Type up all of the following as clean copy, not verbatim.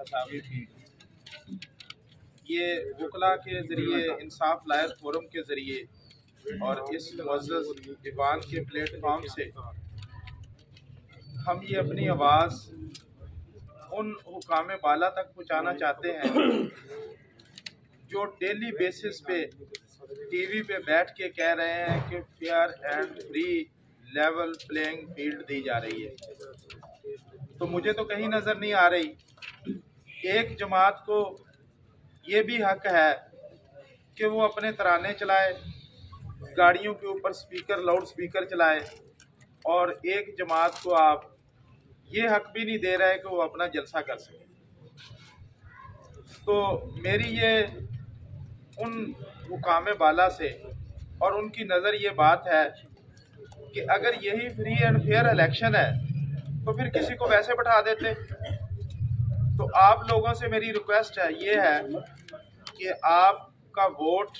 हसावी थी। ये वकला के ज़रिए, इंसाफ लायर फोरम के ज़रिए और इस मुअज़्ज़ज़ दीवान के प्लेटफॉर्म से हम ये अपनी आवाज़ उन हुकाम बाला तक पहुँचाना चाहते हैं जो डेली बेसिस पे टीवी पे बैठ के कह रहे हैं कि fair and free level playing field दी जा रही है। तो मुझे तो कहीं नज़र नहीं आ रही। एक जमात को ये भी हक है कि वो अपने तराने चलाए, गाड़ियों के ऊपर स्पीकर, लाउड स्पीकर चलाए, और एक जमात को आप ये हक भी नहीं दे रहे कि वो अपना जलसा कर सके। तो मेरी ये उन हुकाम बाला से और उनकी नज़र ये बात है कि अगर यही फ्री एंड फेयर इलेक्शन है तो फिर किसी को वैसे बैठा देते। तो आप लोगों से मेरी रिक्वेस्ट है, ये है कि आपका वोट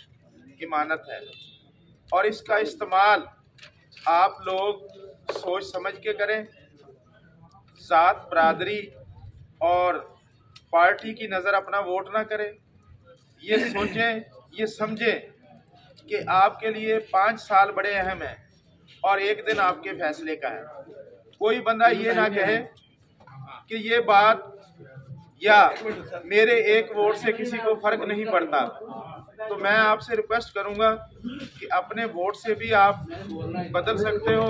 इमानत है और इसका इस्तेमाल आप लोग सोच समझ के करें। जात, बरादरी और पार्टी की नज़र अपना वोट ना करें। ये सोचें, ये समझें कि आपके लिए 5 साल बड़े अहम हैं और एक दिन आपके फैसले का है। कोई बंदा ये ना कहे कि ये बात या मेरे एक वोट से किसी को फर्क नहीं पड़ता। तो मैं आपसे रिक्वेस्ट करूंगा कि अपने वोट से भी आप बदल सकते हो।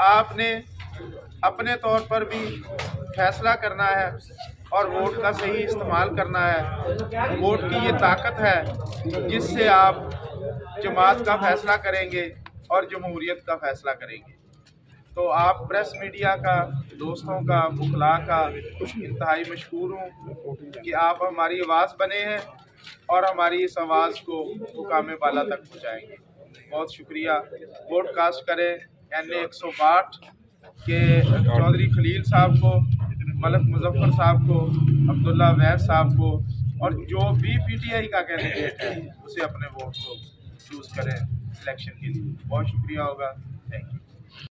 आपने अपने तौर पर भी फैसला करना है और वोट का सही इस्तेमाल करना है। वोट की ये ताकत है जिससे आप जमात का फैसला करेंगे और जमहूरियत का फैसला करेंगे। तो आप प्रेस मीडिया का, दोस्तों का, वकला का इंतहाई मशहूर हूँ कि आप हमारी आवाज़ बने हैं और हमारी इस आवाज़ को हुकाम बाला तक पहुँचाएंगे। बहुत शुक्रिया। वोट कास्ट करें NA 162 के चौधरी खलील साहब को, मलक मुजफ्फर साहब को, अब्दुल्ला वैद साहब को, और जो भी PTI का कैंडिडेट है उसे अपने वोट को चूज़ करें इलेक्शन के लिए। बहुत शुक्रिया होगा। Thank you.